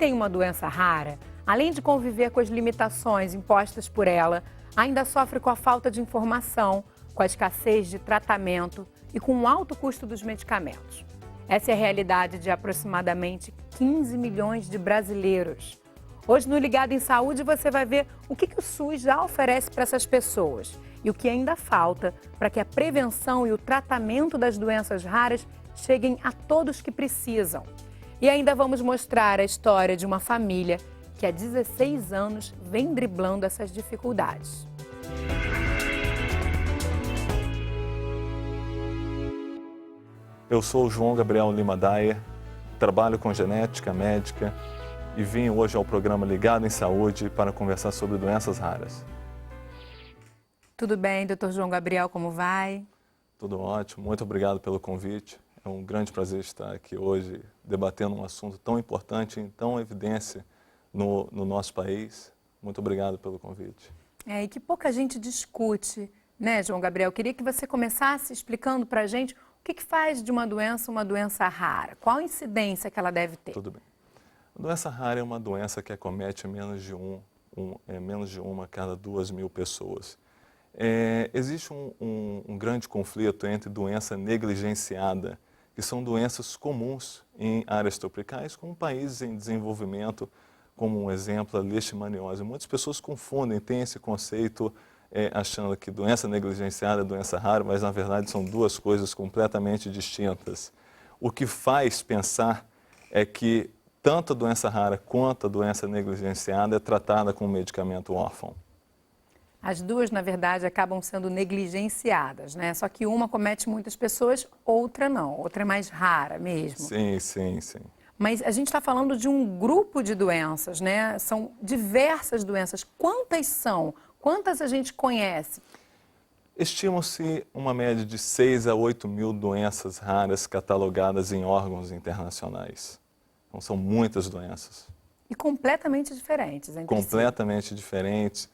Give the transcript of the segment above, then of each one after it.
tem uma doença rara, além de conviver com as limitações impostas por ela, ainda sofre com a falta de informação, com a escassez de tratamento e com o alto custo dos medicamentos. Essa é a realidade de aproximadamente 15 milhões de brasileiros. Hoje, no Ligado em Saúde, você vai ver o que o SUS já oferece para essas pessoas e o que ainda falta para que a prevenção e o tratamento das doenças raras cheguem a todos que precisam. E ainda vamos mostrar a história de uma família que há 16 anos vem driblando essas dificuldades. Eu sou o João Gabriel Lima Dayer, trabalho com genética médica e vim hoje ao programa Ligado em Saúde para conversar sobre doenças raras. Tudo bem, doutor João Gabriel, como vai? Tudo ótimo, muito obrigado pelo convite. É um grande prazer estar aqui hoje debatendo um assunto tão importante e tão evidência no nosso país. Muito obrigado pelo convite. E que pouca gente discute, né, João Gabriel? Eu queria que você começasse explicando para a gente o que faz de uma doença rara? Qual a incidência que ela deve ter? Tudo bem. A doença rara é uma doença que acomete menos de uma a cada 2.000 pessoas. Existe um grande conflito entre doença negligenciada, que são doenças comuns em áreas tropicais, como países em desenvolvimento, como um exemplo, a leishmaniose. Muitas pessoas confundem, têm esse conceito achando que doença negligenciada é doença rara, mas na verdade são duas coisas completamente distintas. O que faz pensar é que tanto a doença rara quanto a doença negligenciada é tratada com medicamento órfão. As duas, na verdade, acabam sendo negligenciadas, né? Só que uma comete muitas pessoas, outra não. Outra é mais rara mesmo. Sim, sim, sim. Mas a gente está falando de um grupo de doenças, né? São diversas doenças. Quantas são? Quantas a gente conhece? Estima-se uma média de 6 a 8 mil doenças raras catalogadas em órgãos internacionais. Então, são muitas doenças. E completamente diferentes entre si. Completamente diferentes.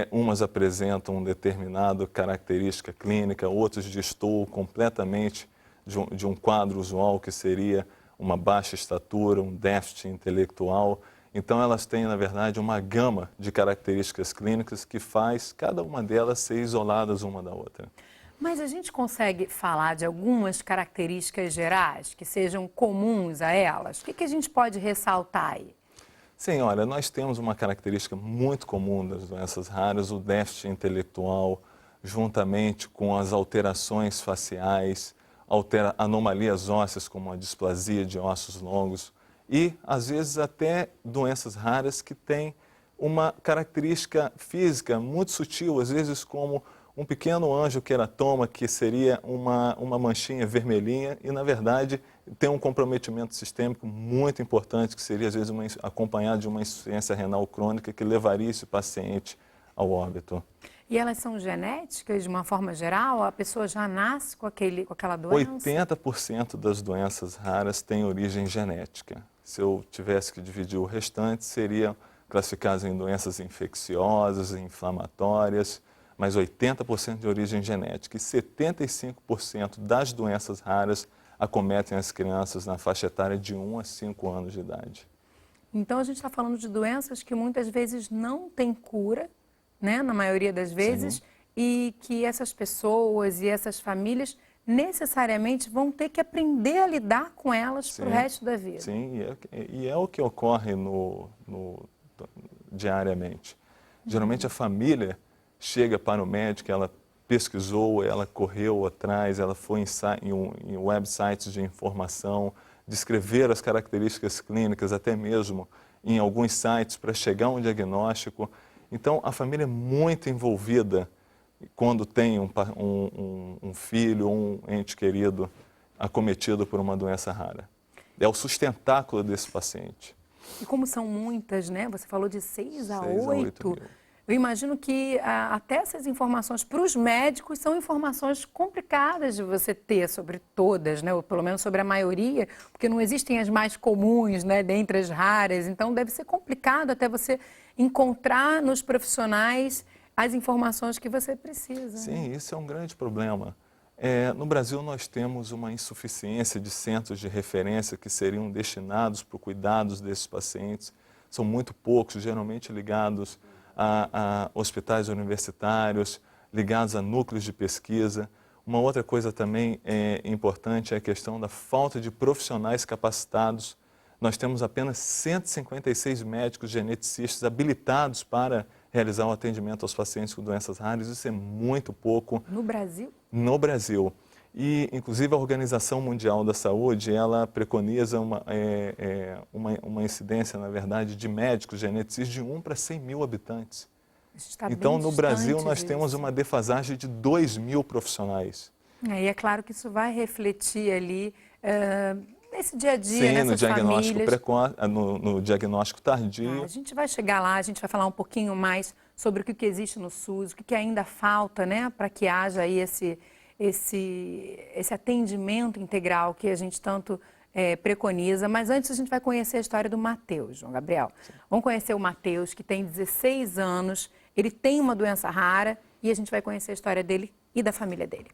Umas apresentam uma determinada característica clínica, outras destoam completamente de um quadro usual, que seria uma baixa estatura, um déficit intelectual. Então, elas têm, na verdade, uma gama de características clínicas que faz cada uma delas ser isoladas uma da outra. Mas a gente consegue falar de algumas características gerais que sejam comuns a elas? O que a gente pode ressaltar aí? Sim, olha, nós temos uma característica muito comum das doenças raras, o déficit intelectual, juntamente com as alterações faciais, anomalias ósseas, como a displasia de ossos longos, e, às vezes, até doenças raras que têm uma característica física muito sutil, às vezes como um pequeno angioqueratoma, que seria uma manchinha vermelhinha, e, na verdade, tem um comprometimento sistêmico muito importante, que seria, às vezes, acompanhado de uma insuficiência renal crônica, que levaria esse paciente ao óbito. E elas são genéticas, de uma forma geral? A pessoa já nasce com aquela doença? 80% das doenças raras têm origem genética. Se eu tivesse que dividir o restante, seriam classificadas em doenças infecciosas, inflamatórias, mas 80% de origem genética. E 75% das doenças raras acometem as crianças na faixa etária de 1 a 5 anos de idade. Então, a gente está falando de doenças que muitas vezes não têm cura, né, na maioria das vezes, sim, e que essas pessoas e essas famílias necessariamente vão ter que aprender a lidar com elas para o resto da vida. Sim, e é o que ocorre diariamente. Geralmente a família chega para o médico, ela pesquisou, ela correu atrás, ela foi em websites de informação, descrever as características clínicas, até mesmo em alguns sites para chegar a um diagnóstico. Então, a família é muito envolvida quando tem um filho, um ente querido acometido por uma doença rara. É o sustentáculo desse paciente. E como são muitas, né? Você falou de 6 a 8 mil. Eu imagino que até essas informações para os médicos são informações complicadas de você ter sobre todas, né? Ou pelo menos sobre a maioria, porque não existem as mais comuns, né? Dentre as raras. Então, deve ser complicado até você encontrar nos profissionais as informações que você precisa. Sim, né? Isso é um grande problema. No Brasil, nós temos uma insuficiência de centros de referência que seriam destinados para o cuidado desses pacientes. São muito poucos, geralmente ligados a hospitais universitários, ligados a núcleos de pesquisa. Uma outra coisa também importante é a questão da falta de profissionais capacitados. Nós temos apenas 156 médicos geneticistas habilitados para realizar o atendimento aos pacientes com doenças raras. Isso é muito pouco. No Brasil? No Brasil. E, inclusive, a Organização Mundial da Saúde, ela preconiza uma incidência, na verdade, de médicos geneticistas de 1 para 100 mil habitantes. Então, no Brasil, nós temos uma defasagem de 2.000 profissionais. E é claro que isso vai refletir ali nesse dia a dia, sim, nessas no diagnóstico famílias. precoce, no diagnóstico tardio. A gente vai chegar lá, a gente vai falar um pouquinho mais sobre o que existe no SUS, o que ainda falta, né, para que haja aí esse atendimento integral que a gente tanto preconiza. Mas antes a gente vai conhecer a história do Matheus, João Gabriel. Sim. Vamos conhecer o Matheus, que tem 16 anos, ele tem uma doença rara e a gente vai conhecer a história dele e da família dele.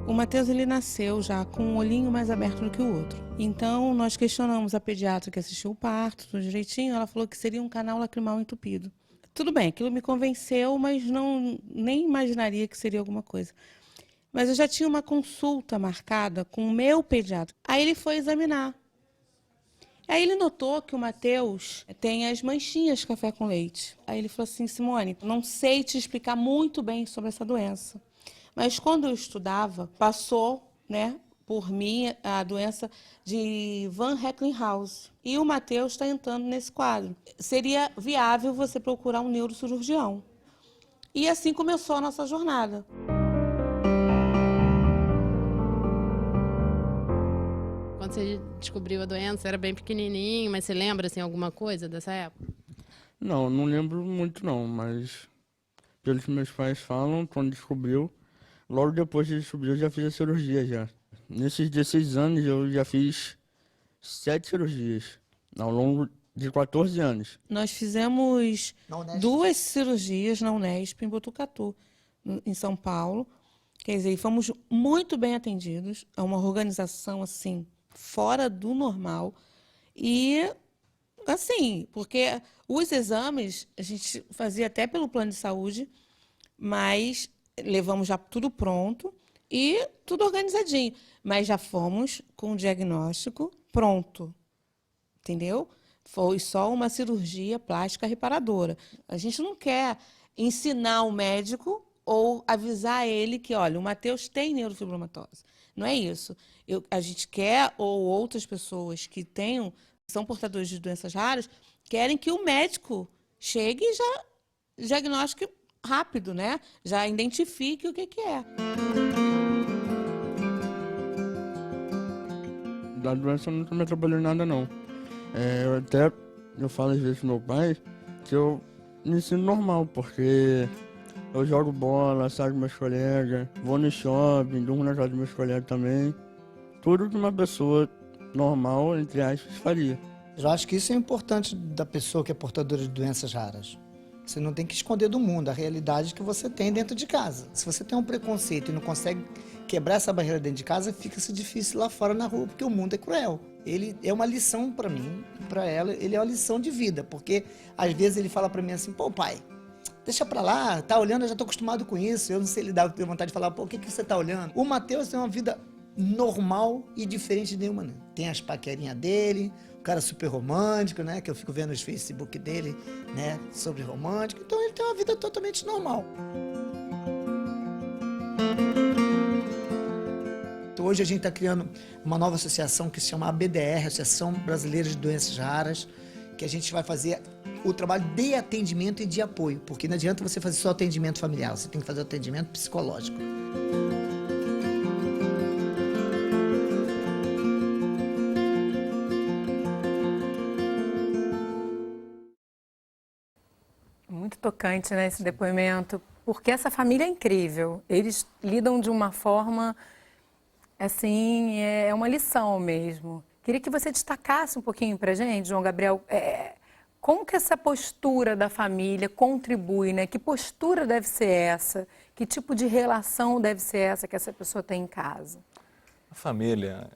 O Matheus, ele nasceu já com um olhinho mais aberto do que o outro. Então, nós questionamos a pediatra que assistiu o parto, tudo direitinho. Ela falou que seria um canal lacrimal entupido. Tudo bem, aquilo me convenceu, mas nem imaginaria que seria alguma coisa. Mas eu já tinha uma consulta marcada com o meu pediatra. Aí ele foi examinar. Aí ele notou que o Matheus tem as manchinhas de café com leite. Aí ele falou assim: Simone, não sei te explicar muito bem sobre essa doença. Mas quando eu estudava, passou, né, por mim a doença de Van Recklinghausen. E o Matheus está entrando nesse quadro. Seria viável você procurar um neurocirurgião. E assim começou a nossa jornada. Quando você descobriu a doença, era bem pequenininho, mas você lembra assim, alguma coisa dessa época? Não lembro muito não, mas pelos que meus pais falam, quando descobriu, logo depois de descobrir, eu já fiz a cirurgia já. Nesses 16 anos, eu já fiz 7 cirurgias, ao longo de 14 anos. Nós fizemos 2 cirurgias na Unesp, em Botucatu, em São Paulo. Quer dizer, fomos muito bem atendidos. É uma organização, assim, fora do normal. E, assim, porque os exames a gente fazia até pelo plano de saúde, mas levamos já tudo pronto e tudo organizadinho. Mas já fomos com o diagnóstico pronto, entendeu? Foi só uma cirurgia plástica reparadora. A gente não quer ensinar o médico ou avisar ele que, olha, o Matheus tem neurofibromatose. Não é isso. A gente quer, ou outras pessoas que são portadores de doenças raras, querem que o médico chegue e já diagnostique rápido, né? Já identifique o que é. Da doença nunca me atrapalhou em nada, não. Eu falo às vezes pro meu pai que eu me sinto normal, porque eu jogo bola, saio com meus colegas, vou no shopping, durmo na casa dos meus colegas também. Tudo que uma pessoa normal, entre aspas, faria. Eu acho que isso é importante da pessoa que é portadora de doenças raras. Você não tem que esconder do mundo a realidade que você tem dentro de casa. Se você tem um preconceito e não consegue quebrar essa barreira dentro de casa, fica-se difícil lá fora na rua, porque o mundo é cruel. Ele é uma lição para mim, para ela, ele é uma lição de vida, porque às vezes ele fala para mim assim: pô, pai, deixa pra lá, tá olhando, eu já tô acostumado com isso. Eu não sei lidar, eu tenho vontade de falar: pô, o que você tá olhando? O Matheus tem uma vida normal e diferente de nenhuma, né? Tem as paquerinhas dele, o cara super romântico, né? Que eu fico vendo os Facebook dele, né? Sobre romântico. Então ele tem uma vida totalmente normal. Então, hoje a gente está criando uma nova associação que se chama ABDR, Associação Brasileira de Doenças Raras, que a gente vai fazer o trabalho de atendimento e de apoio, porque não adianta você fazer só atendimento familiar, você tem que fazer atendimento psicológico. Muito tocante, né, esse depoimento, porque essa família é incrível. Eles lidam de uma forma, assim, é uma lição mesmo. Queria que você destacasse um pouquinho para a gente, João Gabriel, Como que essa postura da família contribui, né? Que postura deve ser essa? Que tipo de relação deve ser essa que essa pessoa tem em casa? A família,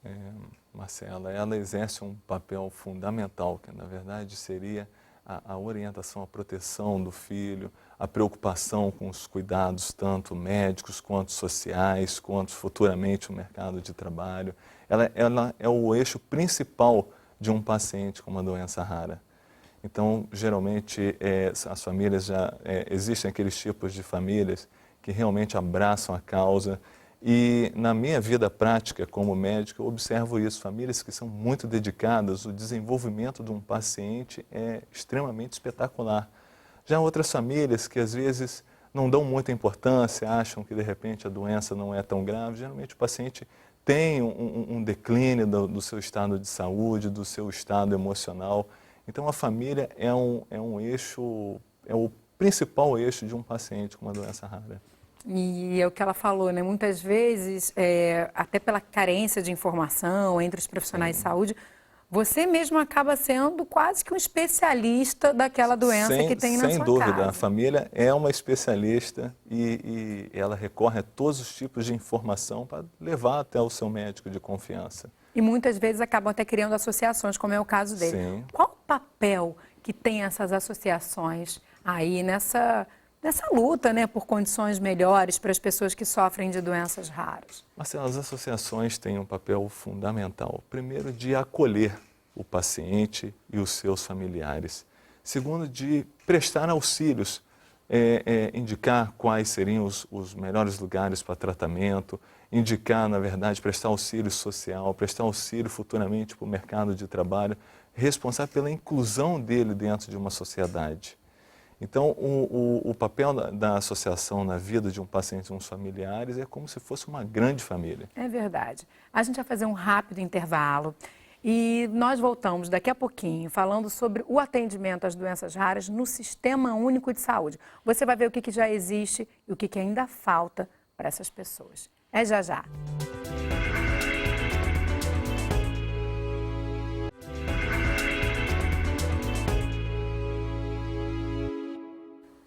Marcela, ela exerce um papel fundamental, que na verdade seria a orientação, a proteção do filho, a preocupação com os cuidados, tanto médicos quanto sociais, quanto futuramente o mercado de trabalho. Ela é o eixo principal de um paciente com uma doença rara. Então, geralmente, as famílias existem aqueles tipos de famílias que realmente abraçam a causa. E na minha vida prática como médico, eu observo isso. Famílias que são muito dedicadas, o desenvolvimento de um paciente é extremamente espetacular. Já outras famílias que às vezes não dão muita importância, acham que de repente a doença não é tão grave, geralmente o paciente tem um declínio do seu estado de saúde, do seu estado emocional. Então a família é um eixo, é o principal eixo de um paciente com uma doença rara. E é o que ela falou, né? Muitas vezes, até pela carência de informação entre os profissionais de saúde, você mesmo acaba sendo quase que um especialista daquela doença que tem na sua casa. Sem dúvida, a família é uma especialista e ela recorre a todos os tipos de informação para levar até o seu médico de confiança. E muitas vezes acabam até criando associações, como é o caso dele. Sim. Qual o papel que tem essas associações aí nessa luta, né, por condições melhores para as pessoas que sofrem de doenças raras? Marcelo, as associações têm um papel fundamental. Primeiro, de acolher o paciente e os seus familiares. Segundo, de prestar auxílios, indicar quais seriam os melhores lugares para tratamento, indicar, na verdade, prestar auxílio social, prestar auxílio futuramente para o mercado de trabalho, responsável pela inclusão dele dentro de uma sociedade. Então, o papel da associação na vida de um paciente e uns familiares é como se fosse uma grande família. É verdade. A gente vai fazer um rápido intervalo e nós voltamos daqui a pouquinho falando sobre o atendimento às doenças raras no Sistema Único de Saúde. Você vai ver o que já existe e o que ainda falta para essas pessoas. É já já.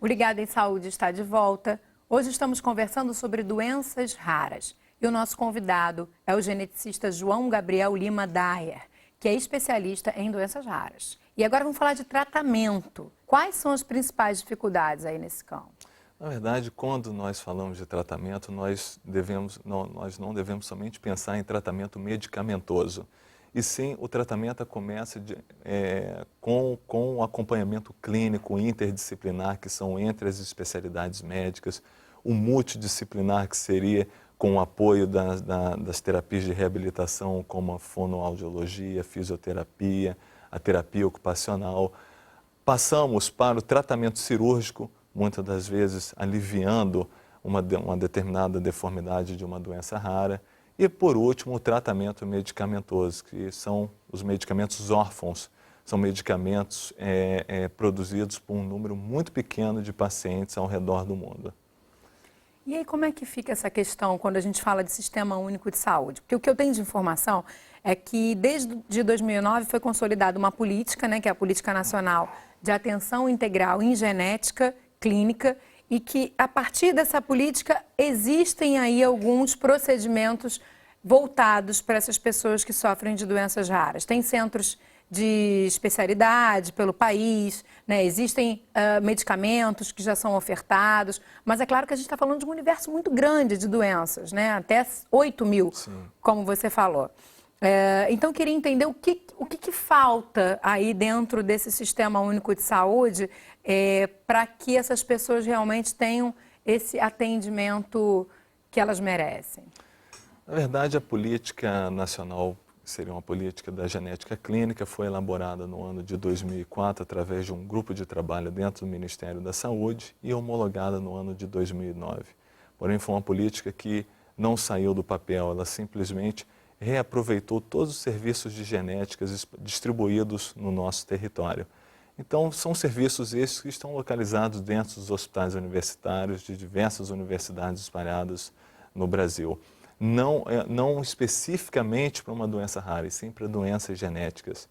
O Ligado em Saúde está de volta. Hoje estamos conversando sobre doenças raras. E o nosso convidado é o geneticista João Gabriel Lima Dayer, que é especialista em doenças raras. E agora vamos falar de tratamento. Quais são as principais dificuldades aí nesse campo? Na verdade, quando nós falamos de tratamento, nós não devemos somente pensar em tratamento medicamentoso. E sim, o tratamento começa com o acompanhamento clínico interdisciplinar, que são entre as especialidades médicas, o multidisciplinar, que seria com o apoio das terapias de reabilitação, como a fonoaudiologia, a fisioterapia, a terapia ocupacional. Passamos para o tratamento cirúrgico, muitas das vezes aliviando uma determinada deformidade de uma doença rara. E, por último, o tratamento medicamentoso, que são os medicamentos órfãos. São medicamentos produzidos por um número muito pequeno de pacientes ao redor do mundo. E aí, como é que fica essa questão quando a gente fala de Sistema Único de Saúde? Porque o que eu tenho de informação é que, desde 2009, foi consolidada uma política, né, que é a Política Nacional de Atenção Integral em Genética Clínica, e que, a partir dessa política, existem aí alguns procedimentos voltados para essas pessoas que sofrem de doenças raras. Tem centros de especialidade pelo país, né? Existem medicamentos que já são ofertados, mas é claro que a gente está falando de um universo muito grande de doenças, né? Até 8 mil, sim, como você falou. Então, eu queria entender o que falta aí dentro desse Sistema Único de Saúde para que essas pessoas realmente tenham esse atendimento que elas merecem. Na verdade, a política nacional, seria uma política da genética clínica, foi elaborada no ano de 2004 através de um grupo de trabalho dentro do Ministério da Saúde e homologada no ano de 2009. Porém, foi uma política que não saiu do papel, ela simplesmente reaproveitou todos os serviços de genéticas distribuídos no nosso território. Então, são serviços esses que estão localizados dentro dos hospitais universitários de diversas universidades espalhadas no Brasil. Não especificamente para uma doença rara, e sim para doenças genéticas.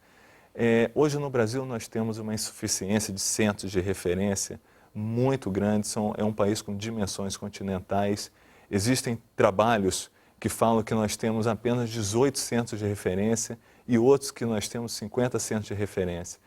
Hoje no Brasil nós temos uma insuficiência de centros de referência muito grande, é um país com dimensões continentais. Existem trabalhos que falam que nós temos apenas 18 centros de referência e outros que nós temos 50 centros de referência.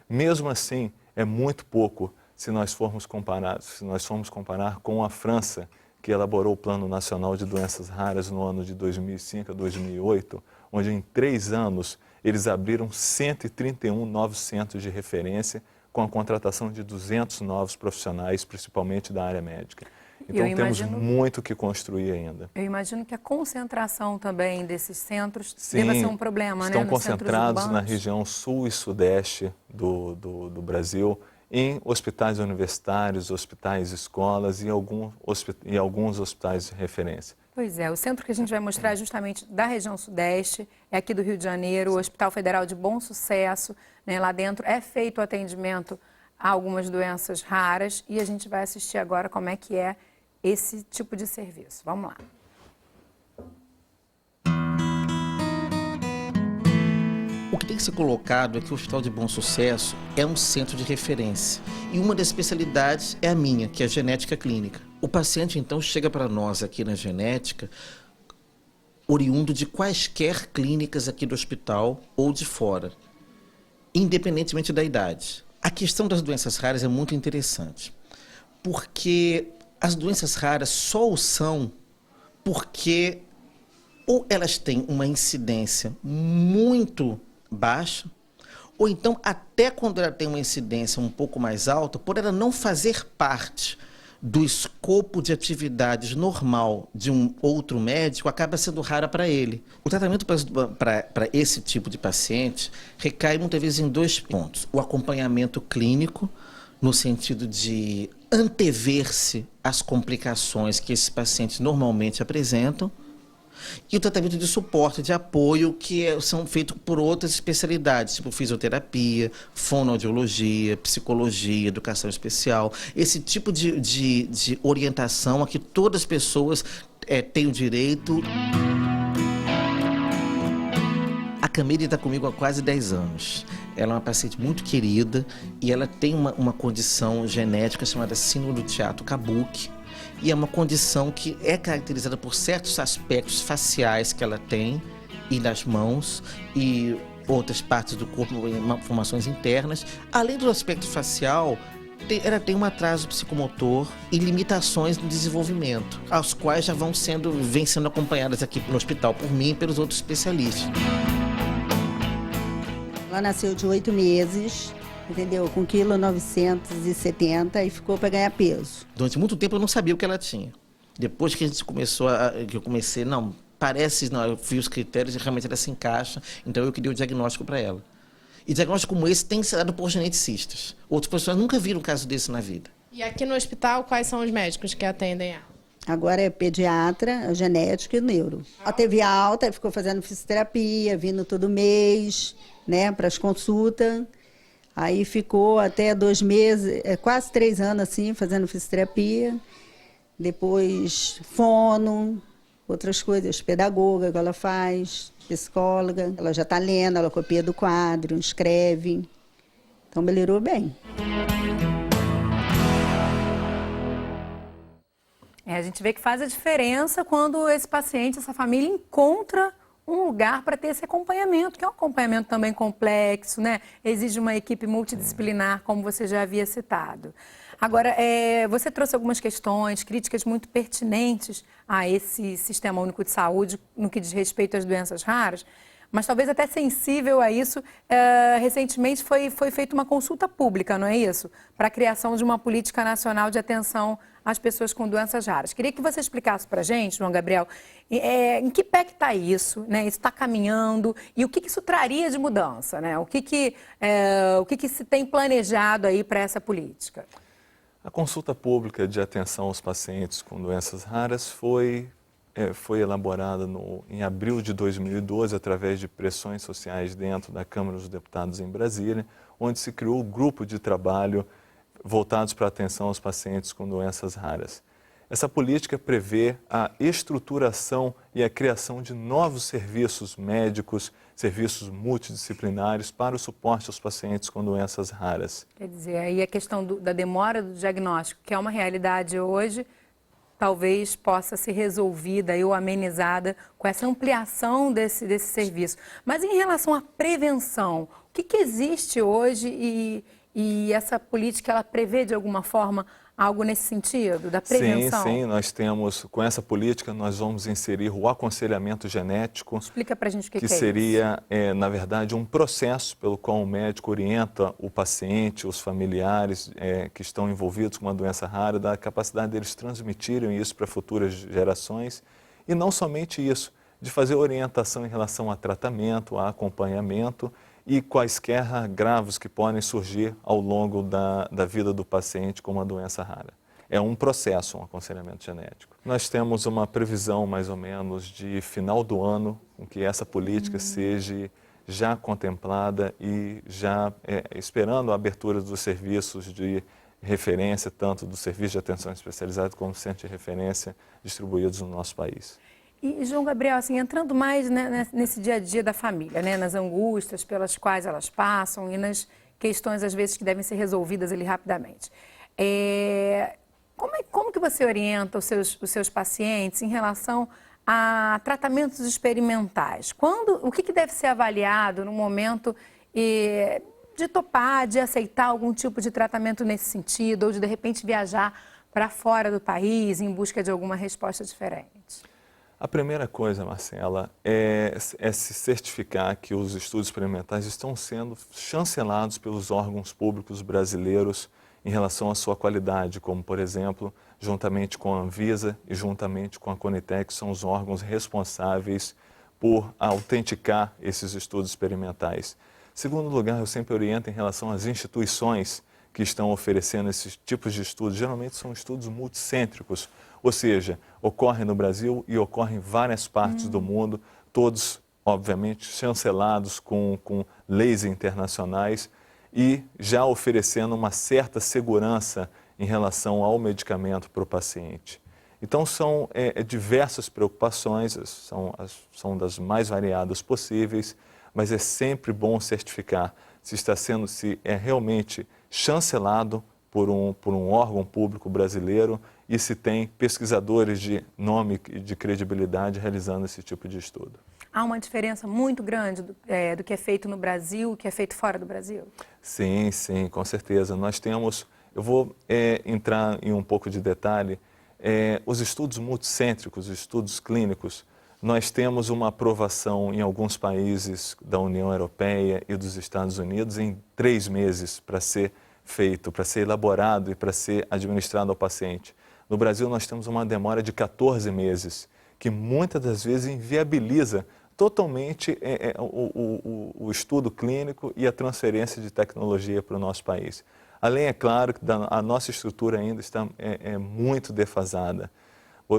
Mesmo assim, é muito pouco se nós formos comparar com a França, que elaborou o Plano Nacional de Doenças Raras no ano de 2005 a 2008, onde em 3 anos eles abriram 131 novos centros de referência com a contratação de 200 novos profissionais, principalmente da área médica. Então temos muito que construir ainda. Eu imagino que a concentração também desses centros deva ser um problema, estão né? Concentrados na região sul e sudeste do Brasil, em hospitais universitários, hospitais escolas e alguns hospitais de referência. Pois é, o centro que a gente vai mostrar é justamente da região sudeste, é aqui do Rio de Janeiro, o Hospital Federal de Bom Sucesso, né? Lá dentro é feito o atendimento a algumas doenças raras e a gente vai assistir agora como é que é esse tipo de serviço. Vamos lá. O que tem que ser colocado é que o Hospital de Bom Sucesso é um centro de referência. E uma das especialidades é a minha, que é a genética clínica. O paciente, então, chega para nós aqui na genética, oriundo de quaisquer clínicas aqui do hospital ou de fora, independentemente da idade. A questão das doenças raras é muito interessante, porque as doenças raras só o são porque ou elas têm uma incidência muito baixa, ou então até quando ela tem uma incidência um pouco mais alta, por ela não fazer parte do escopo de atividades normal de um outro médico, acaba sendo rara para ele. O tratamento para esse tipo de paciente recai muitas vezes em 2 pontos. O acompanhamento clínico, no sentido de antever-se às complicações que esses pacientes normalmente apresentam, e o tratamento de suporte, de apoio, que são feitos por outras especialidades, tipo fisioterapia, fonoaudiologia, psicologia, educação especial. Esse tipo de orientação a que todas as pessoas têm o direito. A Camille está comigo há quase 10 anos. Ela é uma paciente muito querida e ela tem uma condição genética chamada síndrome do teatro Kabuki. E é uma condição que é caracterizada por certos aspectos faciais que ela tem, e nas mãos, e outras partes do corpo, formações internas. Além do aspecto facial, ela tem um atraso psicomotor e limitações no desenvolvimento, as quais já vêm sendo acompanhadas aqui no hospital por mim e pelos outros especialistas. Ela nasceu de 8 meses. Entendeu? Com 1,970 kg e ficou para ganhar peso. Durante muito tempo eu não sabia o que ela tinha. Depois que a gente que eu comecei, eu vi os critérios e realmente ela se encaixa, então eu queria o diagnóstico para ela. E diagnóstico como esse tem que ser dado por geneticistas. Outras pessoas nunca viram um caso desse na vida. E aqui no hospital, quais são os médicos que atendem ela? Agora é pediatra, genética e neuro. Ela teve alta, ficou fazendo fisioterapia, vindo todo mês, né, para as consultas. Aí ficou até 2 meses, quase 3 anos assim, fazendo fisioterapia. Depois fono, outras coisas, pedagoga que ela faz, psicóloga. Ela já está lendo, ela copia do quadro, escreve. Então melhorou bem. A gente vê que faz a diferença quando esse paciente, essa família encontra um lugar para ter esse acompanhamento, que é um acompanhamento também complexo, né? Exige uma equipe multidisciplinar, como você já havia citado. Agora, você trouxe algumas questões, críticas muito pertinentes a esse Sistema Único de Saúde no que diz respeito às doenças raras, mas talvez até sensível a isso. Recentemente foi feita uma consulta pública, não é isso? Para a criação de uma política nacional de atenção às pessoas com doenças raras. Queria que você explicasse para a gente, João Gabriel, em que pé que está isso, né? Isso está caminhando e o que isso traria de mudança, né? O que se tem planejado aí para essa política? A consulta pública de atenção aos pacientes com doenças raras foi elaborada em abril de 2012 através de pressões sociais dentro da Câmara dos Deputados em Brasília, onde se criou um grupo de trabalho voltados para a atenção aos pacientes com doenças raras. Essa política prevê a estruturação e a criação de novos serviços médicos, serviços multidisciplinares para o suporte aos pacientes com doenças raras. Quer dizer, aí a questão da demora do diagnóstico, que é uma realidade hoje, talvez possa ser resolvida ou amenizada com essa ampliação desse serviço. Mas em relação à prevenção, o que existe hoje e essa política, ela prevê de alguma forma algo nesse sentido, da prevenção? Sim, nós temos, com essa política, nós vamos inserir o aconselhamento genético. Explica pra gente o que é seria, isso. Na verdade, um processo pelo qual o médico orienta o paciente, os familiares que estão envolvidos com uma doença rara, da capacidade deles transmitirem isso para futuras gerações. E não somente isso, de fazer orientação em relação a tratamento, a acompanhamento e quaisquer agravos que podem surgir ao longo da vida do paciente com uma doença rara. É um processo, um aconselhamento genético. Nós temos uma previsão, mais ou menos, de final do ano, com que essa política seja já contemplada e já esperando a abertura dos serviços de referência, tanto do Serviço de Atenção Especializada como do Centro de Referência, distribuídos no nosso país. E, João Gabriel, assim, entrando mais, né, nesse dia a dia da família, né, nas angústias pelas quais elas passam e nas questões, às vezes, que devem ser resolvidas ali rapidamente. Como que você orienta os seus pacientes em relação a tratamentos experimentais? O que deve ser avaliado no momento de topar, de aceitar algum tipo de tratamento nesse sentido, ou de repente, viajar para fora do país em busca de alguma resposta diferente? A primeira coisa, Marcela, é se certificar que os estudos experimentais estão sendo chancelados pelos órgãos públicos brasileiros em relação à sua qualidade, como, por exemplo, juntamente com a Anvisa e juntamente com a Conitec, que são os órgãos responsáveis por autenticar esses estudos experimentais. Segundo lugar, eu sempre oriento em relação às instituições que estão oferecendo esses tipos de estudos. Geralmente são estudos multicêntricos, ou seja, ocorrem no Brasil e ocorrem em várias partes do mundo, todos, obviamente, chancelados com leis internacionais e já oferecendo uma certa segurança em relação ao medicamento para o paciente. Então, são diversas preocupações, são das mais variadas possíveis, mas é sempre bom certificar se é realmente chancelado por um órgão público brasileiro e se tem pesquisadores de nome e de credibilidade realizando esse tipo de estudo. Há uma diferença muito grande do que é feito no Brasil e o que é feito fora do Brasil? Sim, com certeza. Nós temos, eu vou entrar em um pouco de detalhe, os estudos multicêntricos, os estudos clínicos, nós temos uma aprovação em alguns países da União Europeia e dos Estados Unidos em 3 meses para ser feito, para ser elaborado e para ser administrado ao paciente. No Brasil, nós temos uma demora de 14 meses, que muitas das vezes inviabiliza totalmente o estudo clínico e a transferência de tecnologia para o nosso país. Além, é claro, que a nossa estrutura ainda está muito defasada.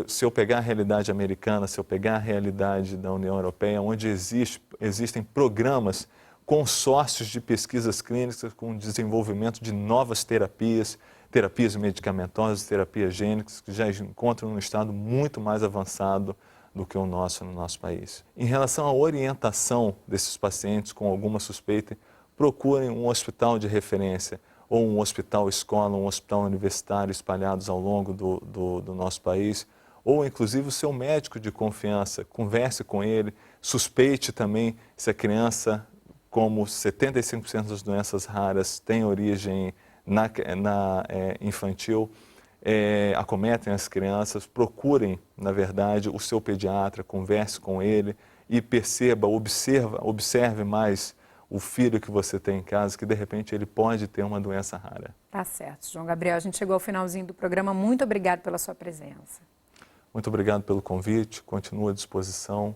Se eu pegar a realidade americana, se eu pegar a realidade da União Europeia, onde existem programas, consórcios de pesquisas clínicas com desenvolvimento de novas terapias medicamentosas, terapias gênicas, que já encontram um estado muito mais avançado do que o nosso no nosso país. Em relação à orientação desses pacientes com alguma suspeita, procurem um hospital de referência, ou um hospital escola, um hospital universitário espalhados ao longo do nosso país, ou inclusive o seu médico de confiança, converse com ele, suspeite também se a criança, como 75% das doenças raras têm origem infantil, acometem as crianças, procurem, na verdade, o seu pediatra, converse com ele e observe mais o filho que você tem em casa, que de repente ele pode ter uma doença rara. Tá certo, João Gabriel. A gente chegou ao finalzinho do programa. Muito obrigado pela sua presença. Muito obrigado pelo convite, continuo à disposição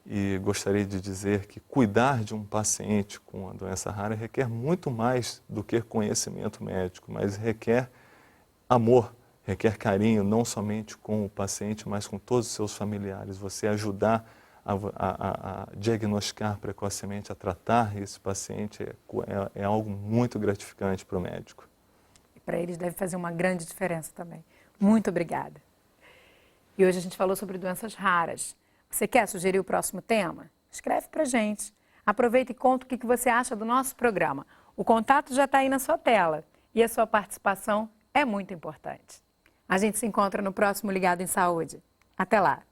e gostaria de dizer que cuidar de um paciente com uma doença rara requer muito mais do que conhecimento médico, mas requer amor, requer carinho, não somente com o paciente, mas com todos os seus familiares. Você ajudar a diagnosticar precocemente, a tratar esse paciente é algo muito gratificante para o médico. E para eles deve fazer uma grande diferença também. Muito obrigada. E hoje a gente falou sobre doenças raras. Você quer sugerir o próximo tema? Escreve pra gente. Aproveita e conta o que você acha do nosso programa. O contato já está aí na sua tela e a sua participação é muito importante. A gente se encontra no próximo Ligado em Saúde. Até lá!